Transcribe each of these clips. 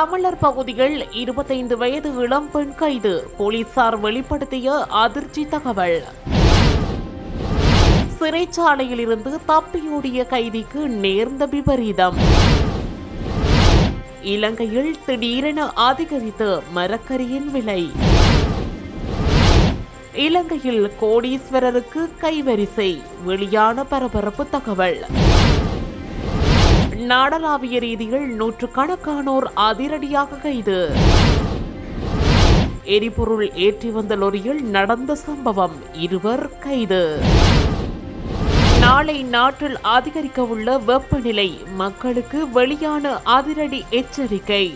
தமிழர் பகுதியில் 25 வயது இளம்பெண் கைது. போலீசார் வெளிப்படுத்திய அதிர்ச்சி தகவல். சிறைச்சாலையில் இருந்து தப்பியோடிய கைதிக்கு நேர்ந்த விபரீதம். இலங்கையில் திடீரென அதிகரித்த மரக்கரியின் விலை. இலங்கையில் கோடீஸ்வரருக்கு கைவரிசை. வெளியான பரபரப்பு தகவல். நாடளாவிய ரீதியில் நூற்றுக்கணக்கானோர் அதிரடியாக கைது. எரிபொருள் ஏற்றி வந்த லொரியில் நடந்த சம்பவம், 2 கைது. நாளை நாட்டில் அதிகரிக்கவுள்ள வெப்பநிலை, மக்களுக்கு வெளியான அதிரடி எச்சரிக்கை.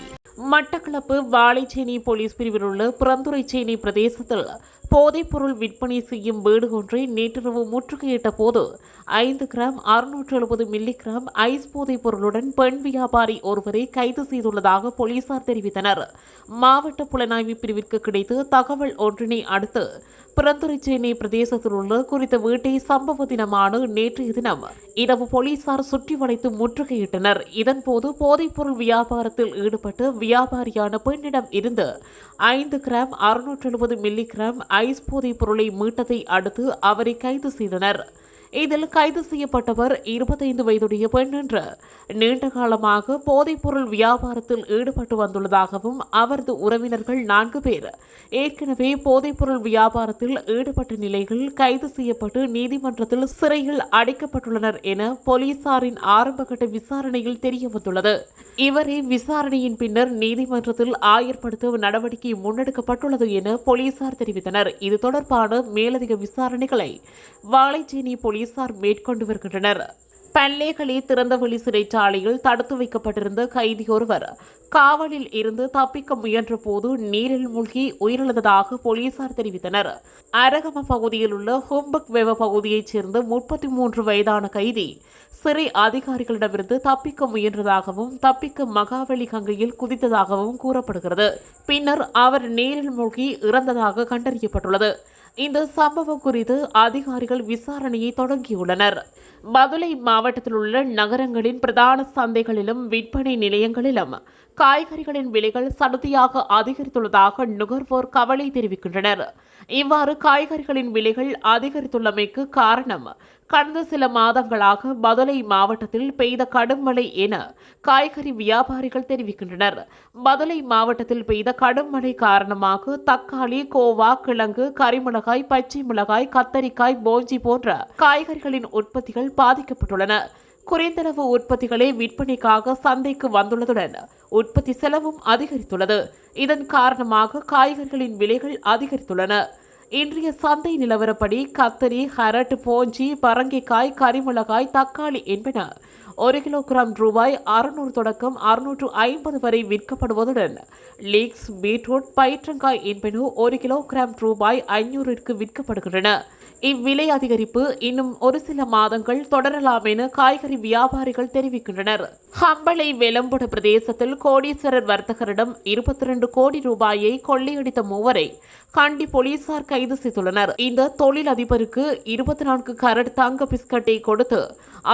மட்டக்களப்பு வாழைச்சேனை போலீஸ் பிரிவில் உள்ள புறந்துறைச்சேனை பிரதேசத்தில் போதைப்பொருள் விற்பனை செய்யும் வீடு ஒன்றை நேற்றிரவு முற்றுகையிட்ட போது 5 கிராம் 670 மில்லிகிராம் ஐஸ் போதைப் பொருளுடன் பெண் வியாபாரி ஒருவரை கைது செய்துள்ளதாக போலீசார் தெரிவித்தனர். மாவட்ட புலனாய்வு பிரிவிற்கு கிடைத்த தகவல் ஒன்றினை அடுத்து புறந்துறைச்சேனை பிரதேசத்தில் உள்ள குறித்த வீட்டை சம்பவ தினமான நேற்றைய தினம் இரவு போலீசார் சுற்றி வளைத்து முற்றுகையிட்டனர். இதன்போது போதைப்பொருள் வியாபாரத்தில் ஈடுபட்டு வியாபாரியான பெண்ணிடம் இருந்து 5 கிராம் 670 மில்லிகிராம் ஐஸ் போதைப் பொருளை மீட்டதை அடுத்து அவரை கைது செய்தனர். இதில் கைது செய்யப்பட்டவர் 25 வயதுடைய பெண் என்று நீண்ட காலமாக போதைப்பொருள் வியாபாரத்தில் ஈடுபட்டு வந்துள்ளதாகவும் அவரது உறவினர்கள் 4 பேர் ஏற்கனவே போதைப்பொருள் வியாபாரத்தில் ஈடுபட்ட நிலையில் கைது செய்யப்பட்டு நீதிமன்றத்தில் சிறையில் அடைக்கப்பட்டுள்ளனர் என போலீசாரின் ஆரம்பகட்ட விசாரணையில் தெரியவந்துள்ளது. இவரை விசாரணையின் பின்னர் நீதிமன்றத்தில் ஆயர்படுத்த நடவடிக்கை முன்னெடுக்கப்பட்டுள்ளது என போலீசார் தெரிவித்தனர். இது தொடர்பான மேலதிக விசாரணைகளை வாழைச்சேனை போலீசார் மேற்கொண்டு வருகின்றனர். பல்லேகலி திறந்தவெளி சிறைச்சாலையில் தடுத்து வைக்கப்பட்டிருந்த கைதி ஒருவர் காவலில் இருந்து தப்பிக்க முயன்ற போது நீரில் மூழ்கி உயிரிழந்ததாக போலீசார் தெரிவித்தனர். அரகம பகுதியில் உள்ள ஹும்பக் வெவ பகுதியைச் சேர்ந்த 33 வயதான கைதி சிறை அதிகாரிகளிடமிருந்து தப்பிக்க முயன்றதாகவும் தப்பிக்க மகாவலி கங்கையில் குதித்ததாகவும் கூறப்படுகிறது. பின்னர் அவர் நீரில் மூழ்கி இறந்ததாக கண்டறியப்பட்டுள்ளது. இந்த சம்பவம் குறித்து அதிகாரிகள் விசாரணையை தொடங்கியுள்ளனர். மதுரை மாவட்டத்தில் உள்ள நகரங்களின் பிரதான சந்தைகளிலும் விற்பனை நிலையங்களிலும் காய்கறிகளின் விலைகள் சடுதியாக அதிகரித்துள்ளதாக நுகர்வோர் கவலை தெரிவிக்கின்றனர். இவ்வாறு காய்கறிகளின் விலைகள் அதிகரித்துள்ளமைக்கு காரணம் கடந்த சில மாதங்களாக மதுரை மாவட்டத்தில் பெய்த கடும் மழை என காய்கறி வியாபாரிகள் தெரிவிக்கின்றனர். மதுரை மாவட்டத்தில் பெய்த கடும் மழை காரணமாக தக்காளி, கோவா, கிழங்கு, கரிமிளகாய், பச்சை மிளகாய், கத்தரிக்காய், போஞ்சி போன்ற காய்கறிகளின் உற்பத்திகள் பாதிக்கப்பட்டுள்ளன. குறைந்தளவு உற்பத்திகளே விற்பனைக்காக சந்தைக்கு வந்துள்ளதுடன் உற்பத்தி செலவும் அதிகரித்துள்ளது. இதன் காரணமாக காய்கறிகளின் விலைகள் அதிகரித்துள்ளன. இன்றைய சந்தை நிலவரப்படி கத்தரி, கேரட், போஞ்சி, பரங்கிக்காய், கரிமிளகாய், தக்காளி என்பன 1 கிலோகிராம் ரூபாய் 600 தொடக்கம் 650 வரை விற்கப்படுவதுடன் லீக்ஸ், பீட்ரூட், பயிற்றங்காய் என்பன 1 கிலோகிராம் ரூபாய் 500ற்கு விற்கப்படுகின்றன. இவ்விலை அதிகரிப்பு இன்னும் ஒரு சில மாதங்கள் தொடரலாம் என காய்கறி வியாபாரிகள் தெரிவிக்கின்றனர். ஹம்பளை வெலம்புட பிரதேசத்தில் கோடீஸ்வரர் வர்த்தகரிடம் 22 கோடி ரூபாயை கொள்ளையடித்த 3 கண்டி போலீசார் கைது செய்துள்ளனர். இந்த தொழில் அதிபருக்கு 24 கரட் தங்க பிஸ்கட்டை கொடுத்து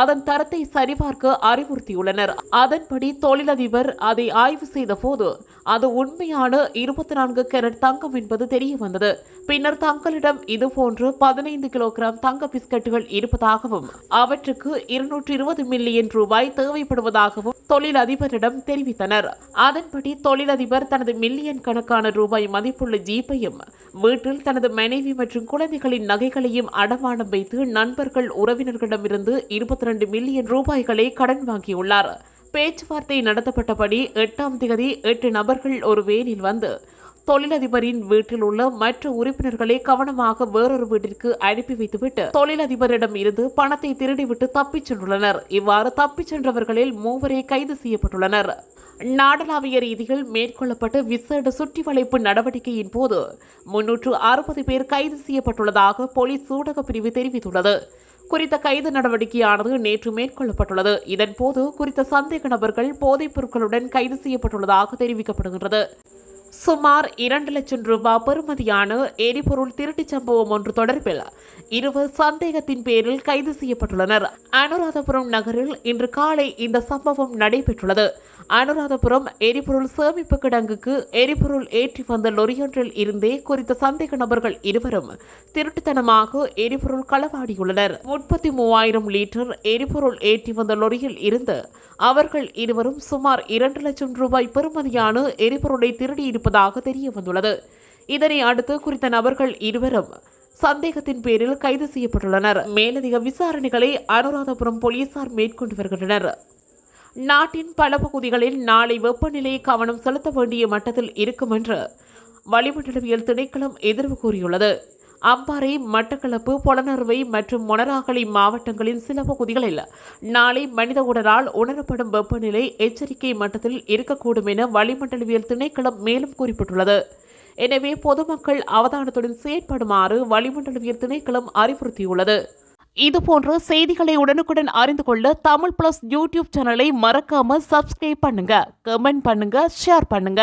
அதன் தரத்தை சரிபார்க்க அறிவுறுத்தியுள்ளனர். அதன்படி தொழிலதிபர் அதை ஆய்வு செய்த போது அது உண்மையான 24 கேரட் தங்கம் என்பது தெரிய வந்தது. பின்னர் தங்களிடம் இதுபோன்று 15 கிலோகிராம் தங்க பிஸ்கட்டுகள் இருப்பதாகவும் அவற்றுக்கு 220 மில்லியன் ரூபாய் தேவைப்படுவதாகவும் தொழிலதிபரிடம் தெரிவித்தனர். அதன்படி தொழிலதிபர் தனது மில்லியன் கணக்கான ரூபாய் மதிப்புள்ள ஜீப்பையும் வீட்டில் தனது மனைவி மற்றும் குழந்தைகளின் நகைகளையும் அடமானம் வைத்து நண்பர்கள் உறவினர்களிடமிருந்து 22 மில்லியன் ரூபாய்களை கடன் வாங்கியுள்ளார். பேச்சுவார்த்தை நடத்தப்பட்டபடி 8ஆம் தேதி 8 நபர்கள் ஒரு வேனில் வந்து தொழிலதிபரின் வீட்டில் உள்ள மற்ற உறுப்பினர்களை கவனமாக வேறொரு வீட்டிற்கு அனுப்பி வைத்துவிட்டு தொழிலதிபரிடம் இருந்து பணத்தை திருடிவிட்டு தப்பிச் சென்றுள்ளனர். இவ்வாறு தப்பிச் சென்றவர்களில் 3 கைது செய்யப்பட்டுள்ளனர். நாடளாவிய ரீதியில் மேற்கொள்ளப்பட்ட விசேட சுற்றி வளைப்பு நடவடிக்கையின் போது 360 பேர் கைது செய்யப்பட்டுள்ளதாக போலீஸ் ஊடக பிரிவு தெரிவித்துள்ளது. குறித்த கைது நடவடிக்கையானது நேற்று மேற்கொள்ளப்பட்டுள்ளது. இதன்போது குறித்த சந்தேக நபர்கள் போதைப் பொருட்களுடன் கைது செய்யப்பட்டுள்ளதாக தெரிவிக்கப்படுகிறது. சுமார் 2 லட்சம் ரூபாய் பெறுமதியான எரிபொருள் திருட்டுச் சம்பவம் ஒன்று தொடர்பில் இருவர் சந்தேகத்தின் பேரில் கைது செய்யப்பட்டுள்ளனர். அனுராதபுரம் நகரில் இன்று காலை இந்த சம்பவம் நடைபெற்றுள்ளது. அனுராதபுரம் எரிபொருள் சேமிப்பு கிடங்குக்கு எரிபொருள் ஏற்றி வந்த லொரியொன்றில் இருந்தே குறித்த சந்தேக நபர்கள் இருவரும் திருட்டுத்தனமாக எரிபொருள் களவாடியுள்ளனர். 33,000 லிட்டர் எரிபொருள் ஏற்றி வந்த லொரியில் இருந்து அவர்கள் இருவரும் சுமார் 2 லட்சம் ரூபாய் பெறுமதியான எரிபொருளை திருடியிருப்பதாக தெரிய வந்துள்ளது. இதனை அடுத்து குறித்த நபர்கள் இருவரும் சந்தேகத்தின் பேரில் கைது செய்யப்பட்டுள்ளனர். மேலதிக விசாரணைகளை அனுராதபுரம் போலீசார் மேற்கொண்டு வருகின்றனர். நாட்டின் பல பகுதிகளில் நாளை வெப்பநிலை கவனம் செலுத்த வேண்டிய மட்டத்தில் இருக்கும் என்று வளிமண்டலவியல் திணைக்களம் எதிர்வு கூறியுள்ளது. அம்பாறை, மட்டக்களப்பு, பொலனறுவை மற்றும் மொனராகலை மாவட்டங்களின் சில பகுதிகளில் நாளை மனித உடலால் உணரப்படும் வெப்பநிலை எச்சரிக்கை மட்டத்தில் இருக்கக்கூடும் என வளிமண்டலவியல் திணைக்களம் மேலும் குறிப்பிட்டுள்ளது. எனவே பொதுமக்கள் அவதானத்துடன் செயற்படுமாறு வளிமண்டலவியல் திணைக்களம் அறிவுறுத்தியுள்ளது. இதுபோன்ற செய்திகளை உடனுக்குடன் அறிந்து கொள்ள தமிழ் பிளஸ் யூடியூப் சேனலை மறக்காம சப்ஸ்கிரைப் பண்ணுங்க, கமெண்ட் பண்ணுங்க, ஷேர் பண்ணுங்க.